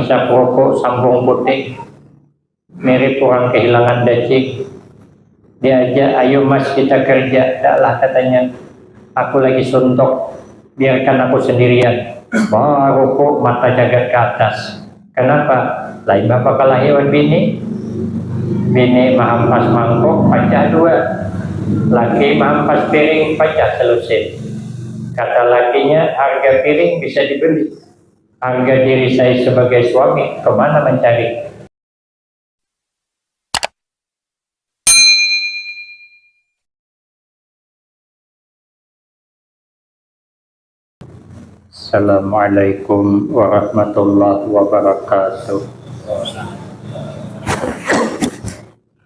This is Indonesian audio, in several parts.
menghisap rokok sambung putih, mirip orang kehilangan daging. Diajak, ayo mas kita kerja. Taklah katanya, aku lagi suntuk, biarkan aku sendirian. Bawa rokok, mata jagat ke atas. Kenapa? Lain bapak kalah hewan bini. Bini mahampas mangkok, pecah dua. Laki mahampas piring, pecah selusin. Kata lakinya, harga piring bisa dibeli, harga diri saya sebagai suami kemana mencari? Assalamualaikum warahmatullahi wabarakatuh.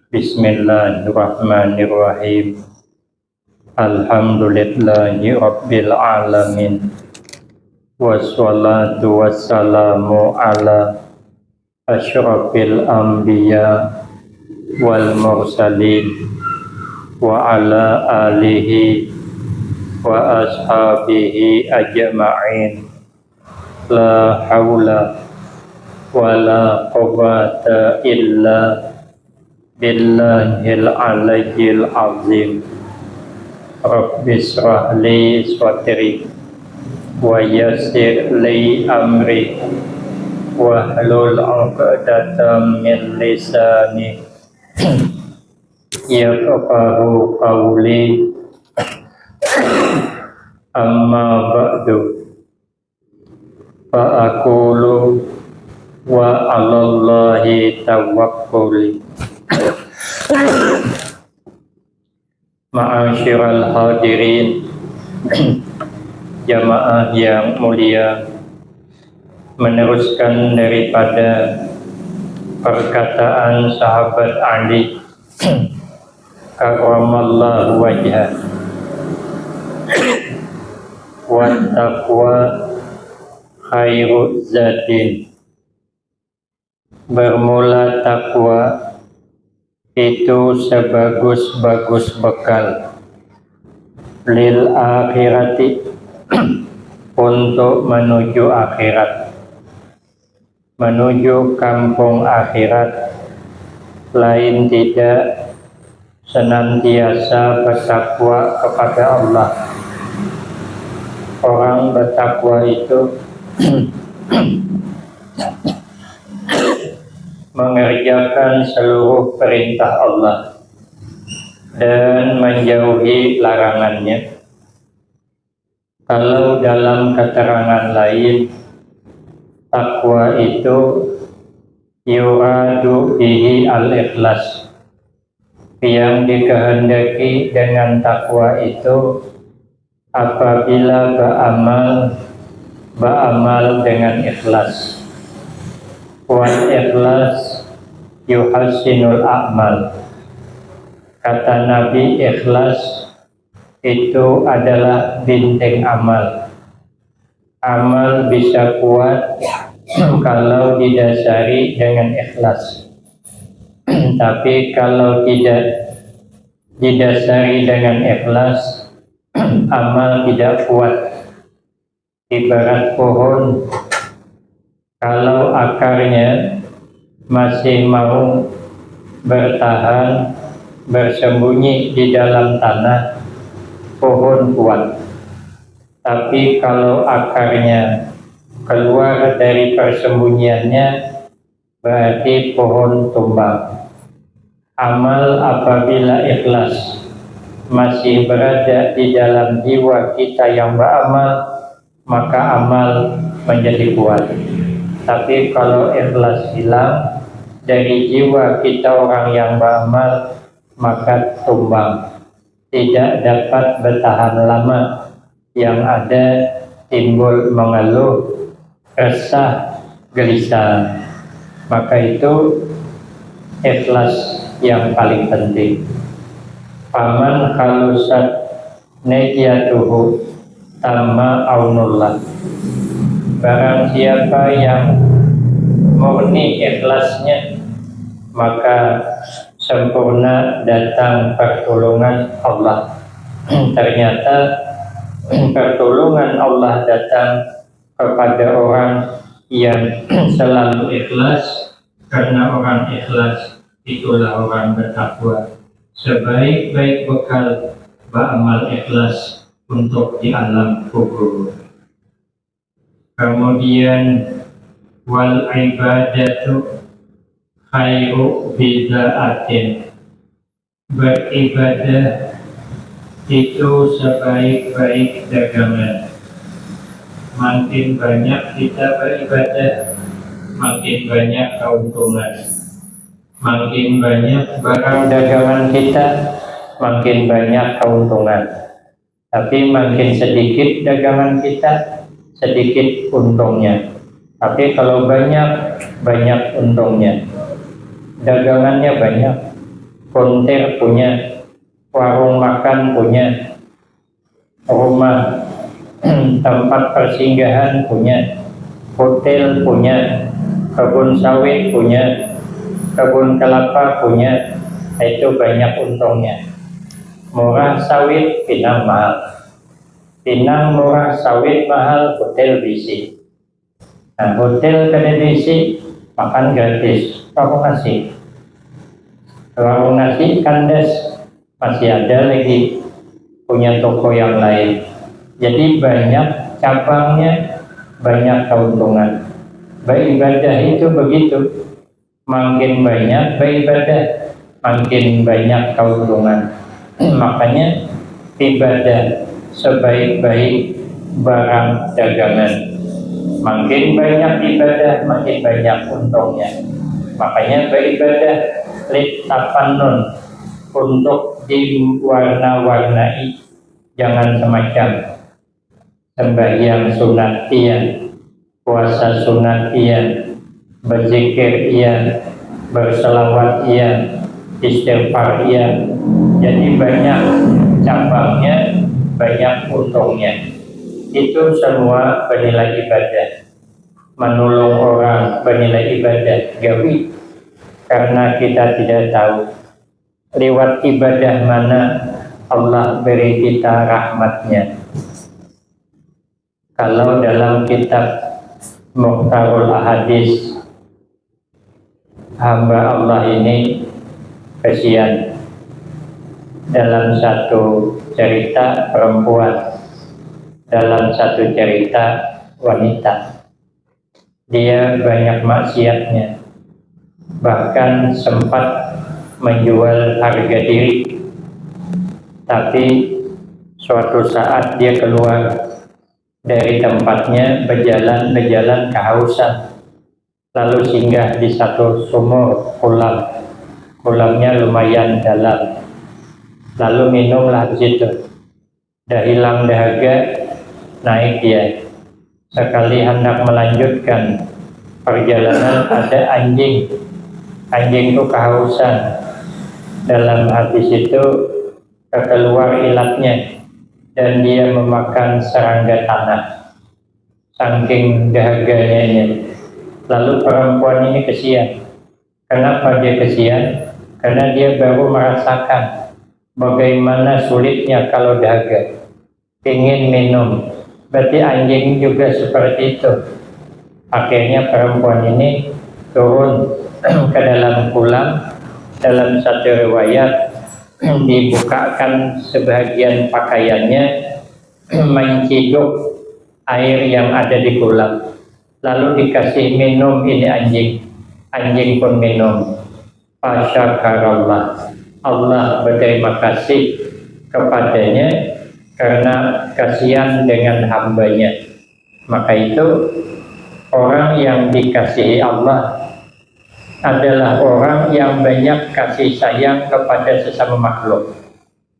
Bismillahirrahmanirrahim. Alhamdulillahi rabbil alamin. Wassalatu wassalamu ala asyrafil anbiya wal mursalin wa ala alihi wa ashabihi ajma'in. La hawla wa la quwwata illa billahil aliyyil azim. Rabbi shrah li sadri wa yassir li amri wahlul 'uqdatam min lisani yafqahu qawli. Amma ba'du, fa aqulu wa 'alallahi tawakkuli. Ma'asyiral hadirin, jamaah yang mulia, meneruskan daripada perkataan sahabat Ali karramallahu wajhah, wa taqwa khairu zadin. Bermula takwa itu sebagus-bagus bekal lil akhirati, untuk menuju akhirat, menuju kampung akhirat. Lain tidak, senantiasa bertakwa kepada Allah. Orang bertakwa itu mengerjakan seluruh perintah Allah dan menjauhi larangannya. Kalau dalam keterangan lain, takwa itu yuradu bihi al-ikhlas. Yang dikehendaki dengan takwa itu apabila beramal dengan ikhlas. Wal ikhlas yuhassinul a'mal. Kata Nabi, ikhlas itu adalah bintang amal. Amal bisa kuat kalau didasari dengan ikhlas. Tapi kalau tidak didasari dengan ikhlas, amal tidak kuat. Ibarat pohon, kalau akarnya masih mau bertahan, bersembunyi di dalam tanah, pohon kuat. Tapi kalau akarnya keluar dari persembunyiannya, berarti pohon tumbang. Amal apabila ikhlas masih berada di dalam jiwa kita yang beramal, maka amal menjadi kuat. Tapi kalau ikhlas hilang dari jiwa kita orang yang beramal, maka tumbang, tidak dapat bertahan lama. Yang ada timbul mengeluh, resah, gelisah. Maka itu ikhlas yang paling penting. Faman khalusat niyatuhu tamma aunullah. Barang siapa yang murni ikhlasnya, maka sempurna datang pertolongan Allah. Ternyata pertolongan Allah datang kepada orang yang selalu ikhlas, karena orang ikhlas itulah orang bertakwa. Sebaik-baik bekal beramal ikhlas untuk di alam kubur. Kemudian wal ibadatu khairu bida'atin, beribadah itu sebaik-baik dagangan. Makin banyak kita beribadah, makin banyak keuntungan. Makin banyak barang dagangan kita, makin banyak keuntungan. Tapi makin sedikit dagangan kita, sedikit untungnya. Tapi kalau banyak, banyak untungnya. Dagangannya banyak, konter punya, warung makan punya, rumah tempat persinggahan punya, hotel punya, kebun sawit punya, kebun kelapa punya. Itu banyak untungnya. Murah sawit, Pinang mahal. Pinang murah, sawit mahal, hotel bisi. Nah, hotel kada bisi, makan gratis. Warung nasi, warung nasi kandas, masih ada lagi punya toko yang lain. Jadi banyak cabangnya, banyak keuntungan. Beribadah itu begitu, makin banyak beribadah, makin banyak keuntungan. Makanya ibadah sebaik-baik barang dagangan. Makin banyak ibadah, makin banyak untungnya. Makanya beribadah litafannun, untuk diwarna-warnai, jangan semacam sembahyang sunat iya, puasa sunat iya, berzikir iya, berselawat iya, istighfar iya. Jadi banyak cabangnya, banyak untungnya. Itu semua bernilai ibadah. Menolong orang bernilai ibadah, gawi. Karena kita tidak tahu lewat ibadah mana Allah beri kita rahmatnya. Kalau dalam kitab Mukhtarul Ahadis, hamba Allah ini kesian. Dalam satu cerita perempuan, dalam satu cerita wanita, dia banyak maksiatnya, bahkan sempat menjual harga diri. Tapi suatu saat dia keluar dari tempatnya, berjalan kehausan, lalu singgah di satu sumur kolam. Kolamnya lumayan dalam, lalu minumlah di situ. Dah hilang dahaga, naik dia. Sekali hendak melanjutkan perjalanan, ada anjing. Anjing itu kehausan. Dalam hati situ keluar ilatnya, dan dia memakan serangga tanah. Saking dahaganya ini. Lalu perempuan ini kesian. Kenapa dia kesian? Karena dia baru merasakan bagaimana sulitnya kalau dahaga, ingin minum. Berarti anjing juga seperti itu. Akhirnya perempuan ini turun ke dalam kolam. Dalam satu riwayat dibukakan sebagian pakaiannya, menciduk air yang ada di kolam, lalu dikasih minum ini anjing. Anjing pun minum. Fasyakarallah, Allah berterima kasih kepadanya karena kasihan dengan hambanya. Maka itu orang yang dikasihi Allah adalah orang yang banyak kasih sayang kepada sesama makhluk.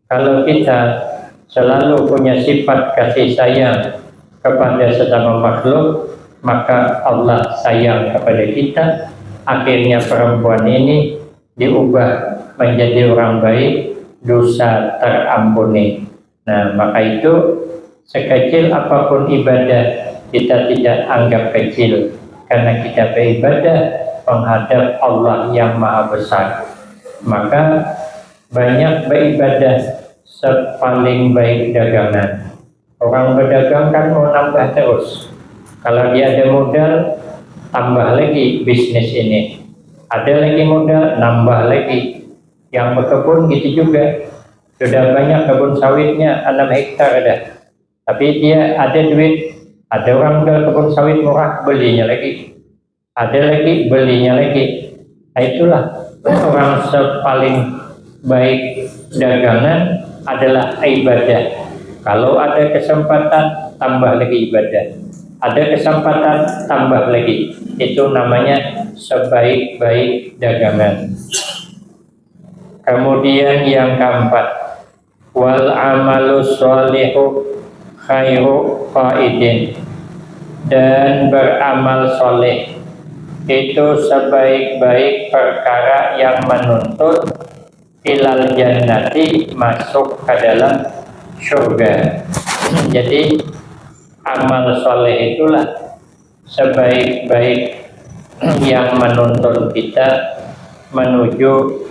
Kalau kita selalu punya sifat kasih sayang kepada sesama makhluk, maka Allah sayang kepada kita. Akhirnya perempuan ini diubah menjadi orang baik, dosa terampuni. Nah, maka itu sekecil apapun ibadah, kita tidak anggap kecil, karena kita beribadah menghadap Allah yang Maha Besar. Maka banyak beribadah sepaling baik dagangan. Orang berdagang kan mau nambah terus. Kalau dia ada modal, tambah lagi bisnis ini. Ada lagi modal, nambah lagi. Yang berkebun gitu juga. Sudah banyak kebun sawitnya, 6 hektar ada. Tapi dia ada duit, ada orang jual kebun sawit murah, belinya lagi. Ada lagi, belinya lagi. Nah, itulah orang paling baik dagangan adalah ibadah. Kalau ada kesempatan, tambah lagi ibadah. Ada kesempatan, tambah lagi. Itu namanya sebaik-baik dagangan. Kemudian yang keempat, wal amalu sholihu khairu qaidin, dan beramal soleh itu sebaik-baik perkara yang menuntut ilal jannati, masuk ke dalam surga. Jadi amal soleh itulah sebaik-baik yang menuntun kita menuju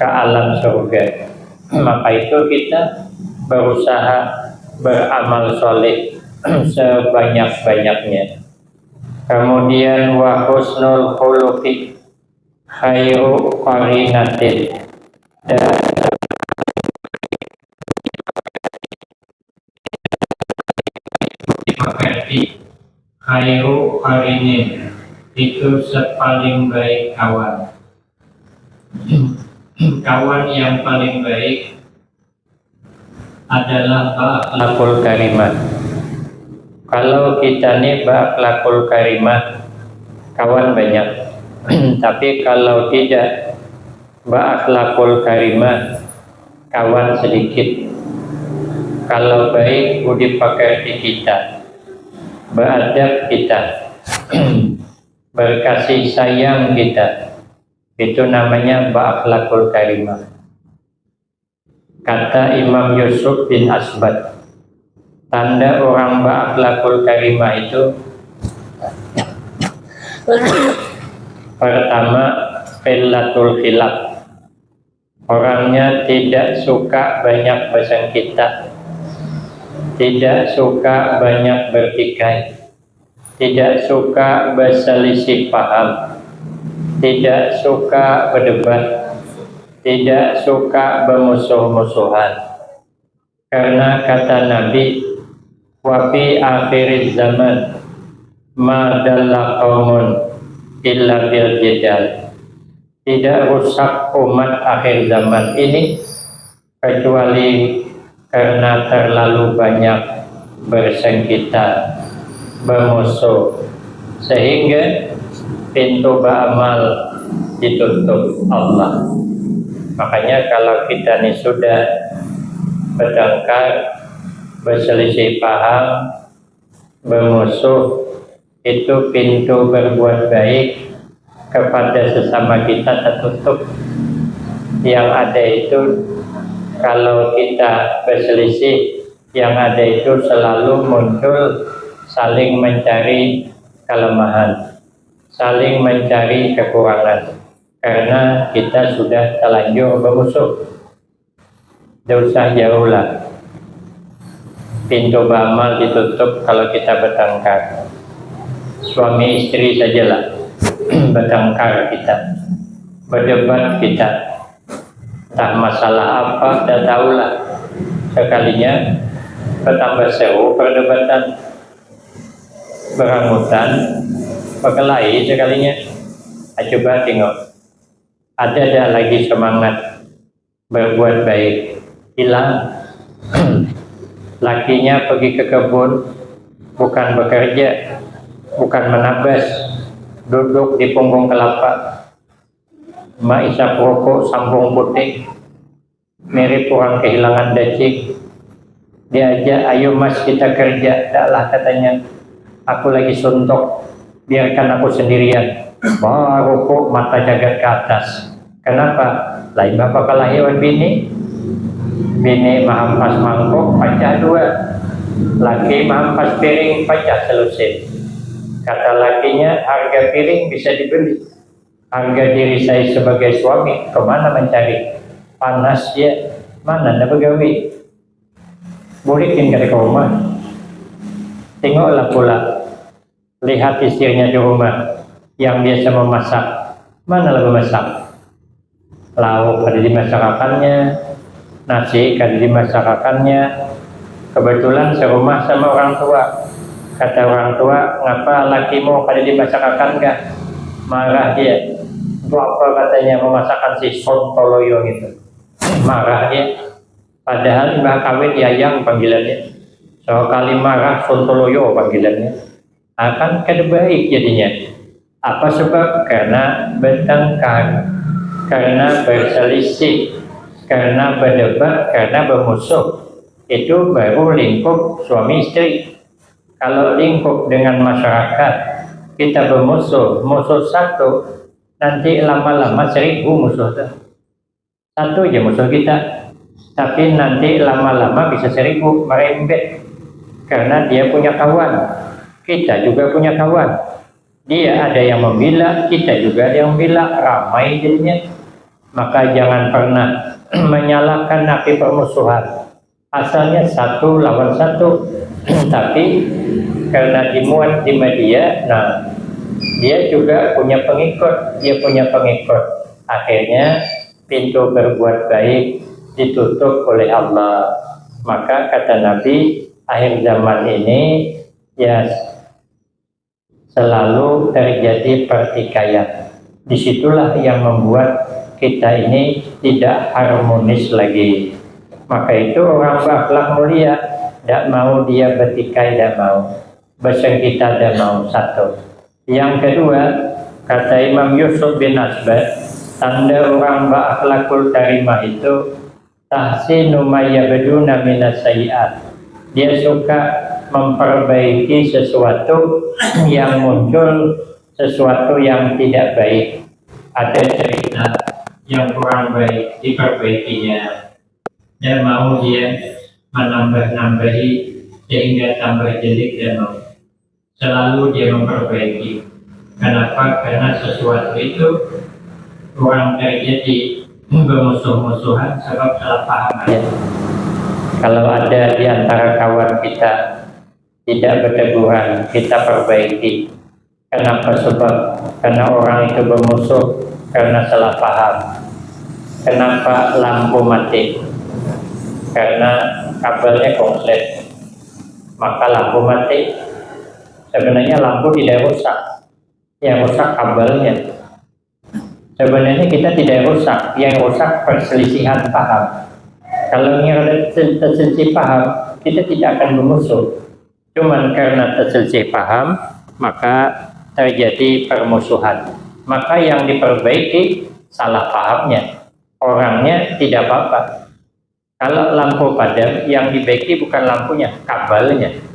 ke alam surga. Maka itu kita berusaha beramal soleh sebanyak-banyaknya. Kemudian wa husnul khuluqi khairu qarinatin, dan dimengerti khairu qarinin itu sepaling baik kawan. Kawan yang paling baik adalah ba'akhlakul karimah. Kalau kita nih ba'akhlakul karimah, kawan banyak. Tapi kalau tidak ba'akhlakul karimah, kawan sedikit. Kalau baik budi pekerti kita, beradab kita, berkasih sayang kita, itu namanya ba'akhlakul karimah. Kata Imam Yusuf bin Asbad, tanda orang ba'akhlakul karimah itu pertama, qillatul khilaf. Orangnya tidak suka banyak bersengketa, tidak suka banyak bertikai, tidak suka berselisih paham, tidak suka berdebat, tidak suka bermusuh-musuhan. Karena kata Nabi, wa fi akhiriz zaman ma dalla qaumun illa bil jidal. Tidak rusak umat akhir zaman ini kecuali karena terlalu banyak bersengketa, bermusuh, sehingga pintu beramal ditutup Allah. Makanya kalau kita ini sudah bertengkar, berselisih paham, bermusuh, itu pintu berbuat baik kepada sesama kita tertutup. Yang ada itu kalau kita berselisih, yang ada itu selalu muncul saling mencari kelemahan, saling mencari kekurangan, karena kita sudah terlanjur bermusuh. Dosa jauhlah, pintu beramal ditutup kalau kita bertengkar. Suami istri sajalah bertengkar kita, berdebat kita, entah masalah apa, tidak tahulah. Sekalinya bertambah seru perdebatan, berangutan, berkelahi sekalinya. Coba tengok, ada tak lagi semangat berbuat baik? Hilang. Lakinya pergi ke kebun, bukan bekerja, bukan menabas, duduk di punggung kelapa, mak isap rokok sambung putih, mirip orang kehilangan dacik. Diajak, ayo mas kita kerja. Taklah katanya, aku lagi suntuk, biarkan aku sendirian. Bawa rokok, mata jagat ke atas. Kenapa? Lain bapak kelahiran bini, bini mahampas mangkok, pecah dua. Laki mahampas piring, pecah selusin. Kata lakinya, harga piring bisa dibeli, harga diri saya sebagai suami kemana mencari? Panas ya, mana ada begawi? Balikin ke rumah. Tengoklah pula, lihat istrinya di rumah, yang biasa memasak, mana lebih masak? Lauk ada dimasakakannya, nasi ada dimasakakannya. Kebetulan serumah sama orang tua. Kata orang tua, ngapa lakimu kada dimasakakan kah? Marah dia. Itu apa katanya memasakkan si sontoloyo gitu. Marah dia. Padahal mbah kawin yayang panggilannya. Sekali marah sontoloyo panggilannya. Akan kada baik jadinya. Apa sebab? Karena bertengkar, karena berselisih, karena berdebat, karena bermusuh. Itu baru lingkup suami istri. Kalau lingkup dengan masyarakat, kita bermusuh, musuh satu, nanti lama-lama 1000 musuh tuh. Satu aja musuh kita, tapi nanti lama-lama bisa 1000 merembet. Karena dia punya kawan, kita juga punya kawan. Dia ada yang membela, kita juga ada yang membela, ramai jadinya. Maka jangan pernah menyalahkan api permusuhan. Asalnya 1 lawan 1, tapi karena dimuat di media, nah dia juga punya pengikut, akhirnya pintu berbuat baik ditutup oleh Allah. Maka kata Nabi, akhir zaman ini ya selalu terjadi pertikaian. Disitulah yang membuat kita ini tidak harmonis lagi. Maka itu orang berakhlak mulia, tidak mau dia bertikai, tidak mau bersengketa, tidak mau. Satu. Yang kedua, kata Imam Yusuf bin Asbad, tanda orang berakhlakul karimah itu tahsinu ma yabduna minas sayyi'at. Dia suka memperbaiki sesuatu yang muncul, sesuatu yang tidak baik. Ada cerita yang kurang baik, diperbaikinya. Dan mau dia menambah-nambahi sehingga tambah jelek dan mau. Selalu dia memperbaiki. Kenapa? Karena sesuatu itu orang terjadi bermusuh-musuhan sebab salah paham aja. Kalau ada di antara kawan kita tidak berteguran, kita perbaiki. Kenapa? Sebab karena orang itu bermusuh karena salah paham. Kenapa lampu mati? Karena kabelnya konslet. Maka lampu mati. Sebenarnya lampu tidak rusak, yang rusak kabelnya. Sebenarnya kita tidak rusak, yang rusak perselisihan paham. Kalau yang ada terselisih paham, kita tidak akan bermusuh. Cuman karena terselisih paham, maka terjadi permusuhan. Maka yang diperbaiki salah pahamnya, orangnya tidak apa-apa. Kalau lampu padam, yang dibaiki bukan lampunya, kabelnya.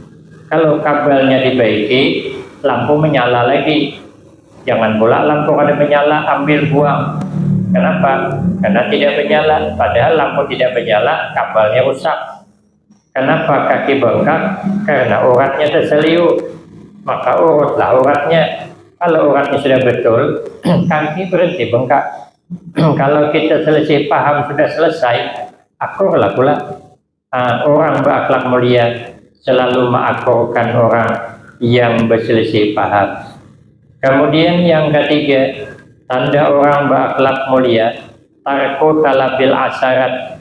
Kalau kabelnya dibaiki, lampu menyala lagi. Jangan pula lampu kada menyala, ambil buang. Kenapa? Karena tidak menyala. Padahal lampu tidak menyala, kabelnya rusak. Kenapa kaki bengkak? Karena uratnya terseliu. Maka urutlah uratnya. Kalau uratnya sudah betul, kaki berhenti bengkak. Kalau kita selisih paham sudah selesai, akurlah pula. Orang berakhlak mulia selalu mengakurkan orang yang berselisih paham. Kemudian yang ketiga, tanda orang berakhlak mulia, tarku talabil asarat,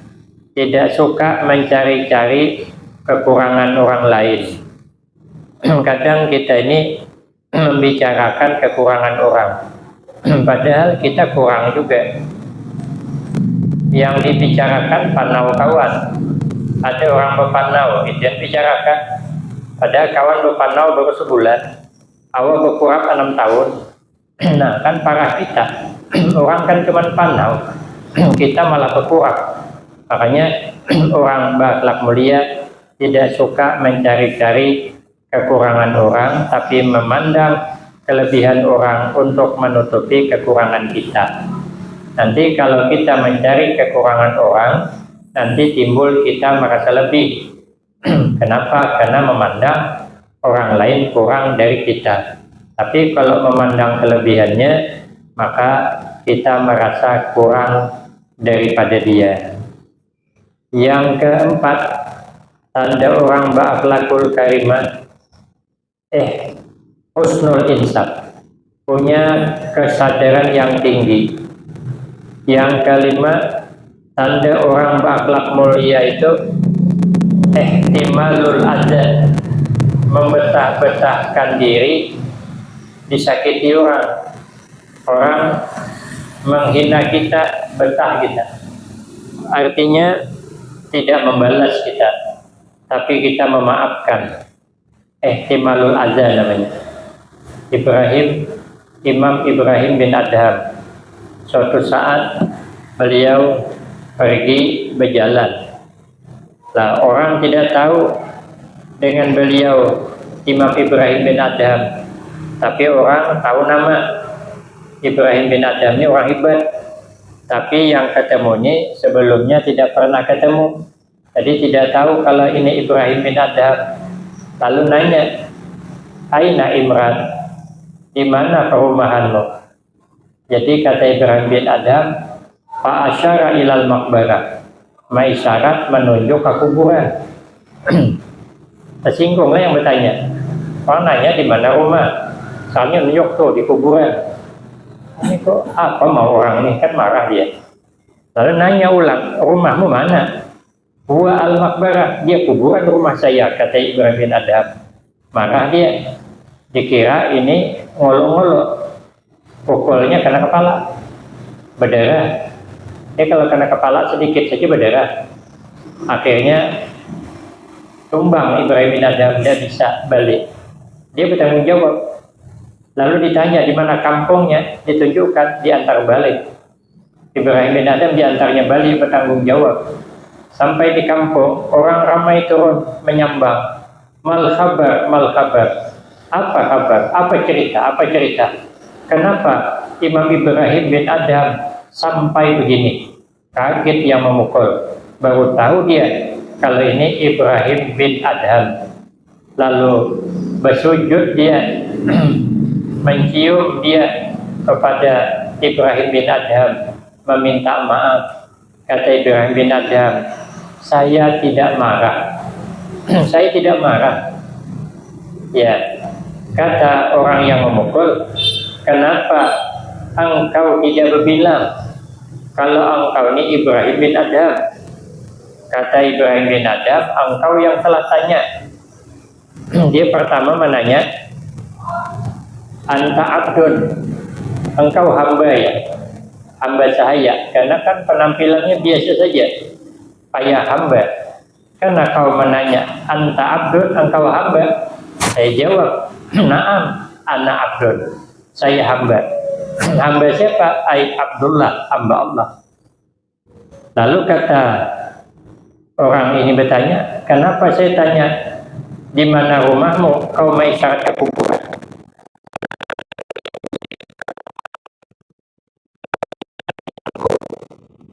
tidak suka mencari-cari kekurangan orang lain. Kadang kita ini membicarakan kekurangan orang, padahal kita kurang juga. Yang dibicarakan panau kawan, ada orang berpanau, itu yang dibicarakan. Padahal kawan berpanau baru sebulan, awal berkurang 6 tahun. Nah kan parah kita. Orang kan cuma panau, kita malah berkurang. Makanya orang berakhlak mulia tidak suka mencari-cari kekurangan orang, tapi memandang kelebihan orang untuk menutupi kekurangan kita. Nanti kalau kita mencari kekurangan orang, nanti timbul kita merasa lebih. Kenapa? Karena memandang orang lain kurang dari kita. Tapi kalau memandang kelebihannya, maka kita merasa kurang daripada dia. Yang keempat, tanda orang berakhlakul karimah, husnul insaf. punya kesadaran yang tinggi. Yang kelima, tanda orang berakhlak mulia itu ihtimalul adza, membetah-betahkan diri disakiti orang. Orang menghina kita, betah kita. Artinya tidak membalas kita, tapi kita memaafkan. Ihtimalul adza namanya. Imam Ibrahim bin Adham, suatu saat beliau pergi berjalan. Nah, orang tidak tahu dengan beliau Imam Ibrahim bin Adham, tapi orang tahu nama Ibrahim bin Adham ini orang hebat. Tapi yang ketemu ini sebelumnya tidak pernah ketemu, jadi tidak tahu kalau ini Ibrahim bin Adham. Lalu nanya, Aina Imran, di mana perumahanmu? Jadi kata Ibrahim bin Adham, fa asyara ilal maqbarah, maisyarat menunjuk ke kuburan. Tersinggunglah yang bertanya. Orang nanya di mana rumah, soalnya nunjuk tuh di kuburan. Ini kok apa mau orang ini, kan marah dia. Lalu nanya ulang, rumahmu mana? Huwa al-maqbarah, dia kuburan rumah saya, kata Ibrahim bin Adham. Marah dia, dikira ini ngolok-ngolok, pukulnya kena kepala, berdarah. Kalau kena kepala sedikit saja berdarah. Akhirnya tumbang Ibrahim bin Adham, dia bisa balik. Dia bertanggung jawab. Lalu ditanya di mana kampungnya, ditunjukkan, diantar balik. Ibrahim bin Adham diantarnya balik, bertanggung jawab. Sampai di kampung, orang ramai turun menyambang. Mal khabar, mal khabar. Apa kabar? Apa cerita? Apa cerita? Kenapa Imam Ibrahim bin Adham sampai begini? Kaget yang memukul. Baru tahu dia kalau ini Ibrahim bin Adham. Lalu bersujud dia, mencium dia kepada Ibrahim bin Adham, meminta maaf. Kata Ibrahim bin Adham, saya tidak marah. Saya tidak marah. Ya, kata orang yang memukul, kenapa engkau tidak berbilang kalau engkau ini Ibrahim bin Adham? Kata Ibrahim bin Adham, engkau yang salah tanya. Dia pertama menanya, anta abdun, engkau hamba ya? Hamba saya, karena kan penampilannya biasa saja, ayah hamba. Karena kau menanya, anta abdun, engkau hamba, saya jawab, naam, ana abdun, saya hamba. Hamba siapa? Ai Abdullah, hamba Allah. Lalu kata orang ini bertanya, kenapa saya tanya di mana rumahmu? Kau mengisyarat ke kuburan.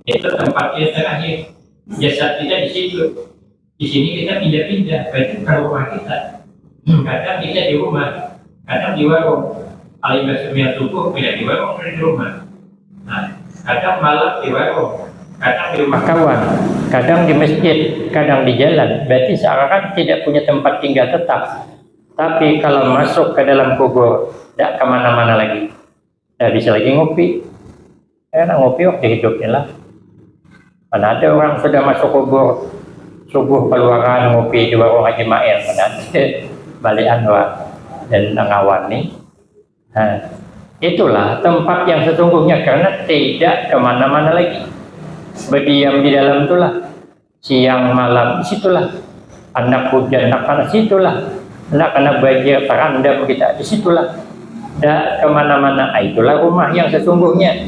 Itu tempatnya terakhir. Jasad kita di situ. Di sini kita pindah-pindah. Berarti bukan rumah kita. Kadang kita di rumah, kadang di warung. Alim basumiyah tubuh pindah di warung, pindah di rumah. Nah, kadang malam di warung, kadang di rumah kawan, kadang di masjid, kadang di jalan. Berarti seakan tidak punya tempat tinggal tetap. Tapi kalau masuk ke dalam kubur, tidak kemana-mana lagi. Tidak bisa lagi ngopi. Karena ngopi waktu hidupnya lah. Mana ada orang sudah masuk kubur, subuh keluaran ngopi di warung Haji Ma'il. Mana ada balik Anwar dan Angawan nih. Nah, itulah tempat yang sesungguhnya, karena tidak kemana-mana lagi. Berdiam di dalam itulah, siang malam di situlah, anak hujan, anak panas situlah, anak-anak banjir terendam kita di situlah, tidak kemana-mana. Itulah rumah yang sesungguhnya.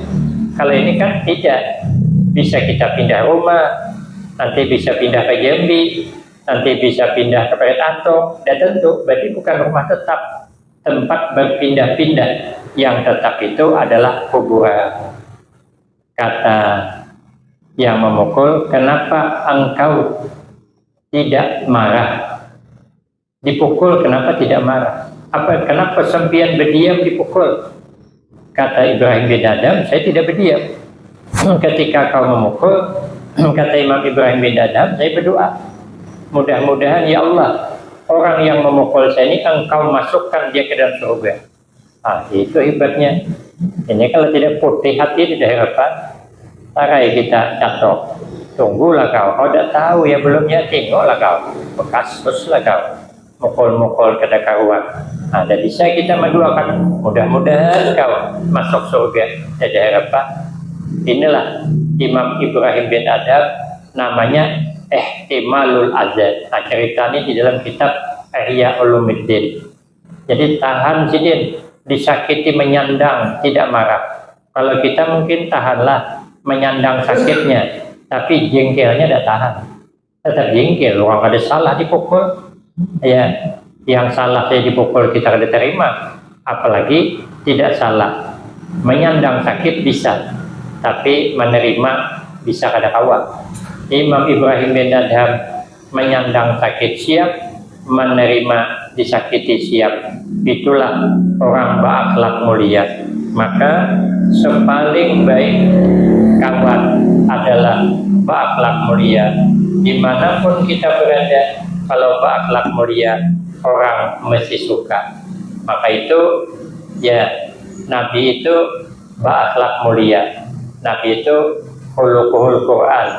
Kalau ini kan tidak, bisa kita pindah rumah, nanti bisa pindah ke Jambi, nanti bisa pindah ke Peret Antong, dan tentu berarti bukan rumah tetap, tempat berpindah-pindah. Yang tetap itu adalah kuburan. Kata yang memukul, kenapa engkau tidak marah? Dipukul kenapa tidak marah? Kenapa sempian berdiam dipukul? Kata Ibrahim bin Adham, saya tidak berdiam. Ketika kau memukul, kata Imam Ibrahim bin Adham, saya berdoa, mudah-mudahan ya Allah, orang yang memukul saya ini engkau masukkan dia ke dalam surga. Itu hebatnya. Ini kalau tidak putih hati di daerah depan, tarai kita catok. Tunggulah kau tidak tahu ya belumnya, tengoklah kau, bekas lah kau, mukul-mukul ke karuan. Dan bisa kita mendoakan, mudah-mudahan kau masuk surga di daerah depan. Inilah Imam Ibrahim bin Adham, namanya Ihtimalul Azan. Cerita ini di dalam kitab Ihya Ulumuddin. Jadi tahan sidin, disakiti menyandang, tidak marah. Kalau kita mungkin tahanlah menyandang sakitnya, tapi jengkelnya tidak tahan, tetap jengkel. Orang ada salah dipukul, ya, yang salah saya dipukul kita ada terima, apalagi tidak salah. Menyandang sakit bisa, tapi menerima bisa kada kawan. Imam Ibrahim bin Adham menyandang sakit siap, menerima disakiti siap. Itulah orang berakhlak mulia. Maka sepaling baik kawan adalah berakhlak mulia. Dimanapun kita berada, kalau berakhlak mulia, orang mesti suka. Maka itu ya, Nabi itu berakhlak mulia. Nabi itu khuluquhul Quran.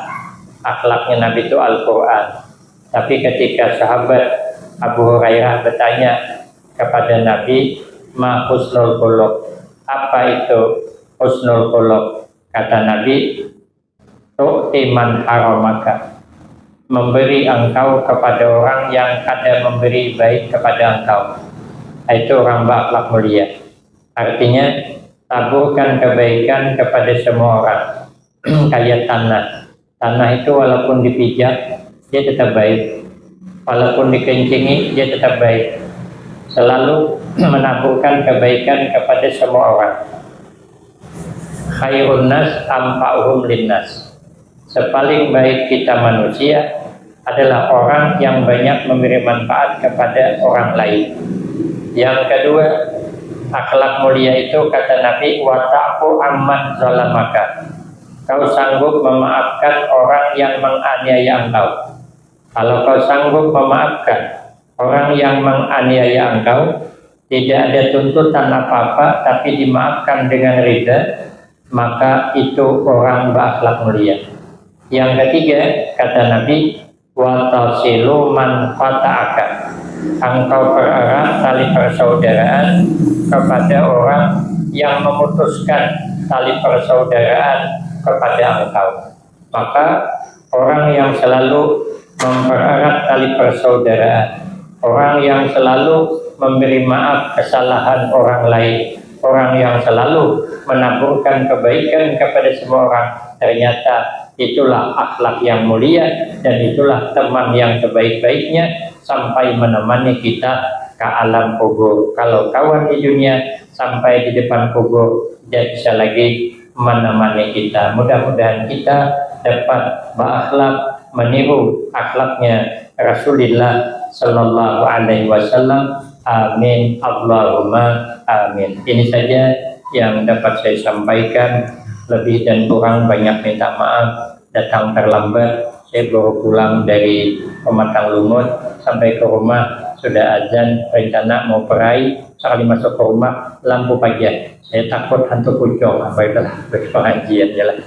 Akhlaknya Nabi itu Al-Quran. Tapi ketika sahabat Abu Hurairah bertanya kepada Nabi, ma husnul khuluq, apa itu husnul khuluq? Kata Nabi, tu'ti man haramaka, memberi engkau kepada orang yang kada memberi baik kepada engkau. Itu orang berakhlak mulia. Artinya taburkan kebaikan kepada semua orang. Kayak tanah. Tanah itu walaupun dipijak, dia tetap baik. Walaupun dikencingi, dia tetap baik. Selalu menaburkan kebaikan kepada semua orang. Khairun nas anfa'uhum linnas. Sepaling baik kita manusia adalah orang yang banyak memberi manfaat kepada orang lain. Yang kedua, akhlak mulia itu kata Nabi, wa ta'fu amman zalamaka. Kau sanggup memaafkan orang yang menganiaya engkau. Kalau kau sanggup memaafkan orang yang menganiaya engkau, tidak ada tuntutan apa-apa, tapi dimaafkan dengan ridha, maka itu orang berakhlak mulia. Yang ketiga, kata Nabi, wa tasilu man qata'aka. Engkau pererat tali persaudaraan kepada orang yang memutuskan tali persaudaraan kepada engkau. Maka orang yang selalu mempererat tali persaudaraan, orang yang selalu memberi maaf kesalahan orang lain, orang yang selalu menaburkan kebaikan kepada semua orang, ternyata itulah akhlak yang mulia, dan itulah teman yang sebaik-baiknya sampai menemani kita ke alam kubur. Kalau kawan di dunia, sampai di depan kubur dia bisa lagi menemani kita. Mudah-mudahan kita dapat berakhlak meniru akhlaknya Rasulullah Sallallahu Alaihi Wasallam. Amin, Allahumma amin. Ini saja yang dapat saya sampaikan. Lebih dan kurang banyak minta maaf. Datang terlambat, saya baru pulang dari Pematang Lumut. Sampai ke rumah sudah azan, rencana mau perai. Sekali masuk ke rumah lampu pagi. Saya takut hantu pucung. Apa itulah pengajian jalan.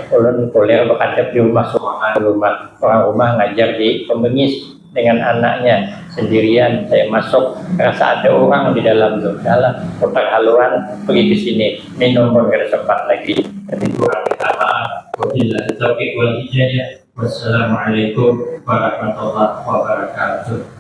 Ulun kuliah berhadap di rumah orang rumah ngajar di Pembengis dengan anaknya sendirian. Saya masuk, rasa ada orang di dalam tuh, dalam putar haluan, pergi ke sini, minum pun gak ada sempat lagi. Jadi kurang minta maaf. Wabillahi taufiq wal hidayah. Wassalamualaikum warahmatullahi wabarakatuh.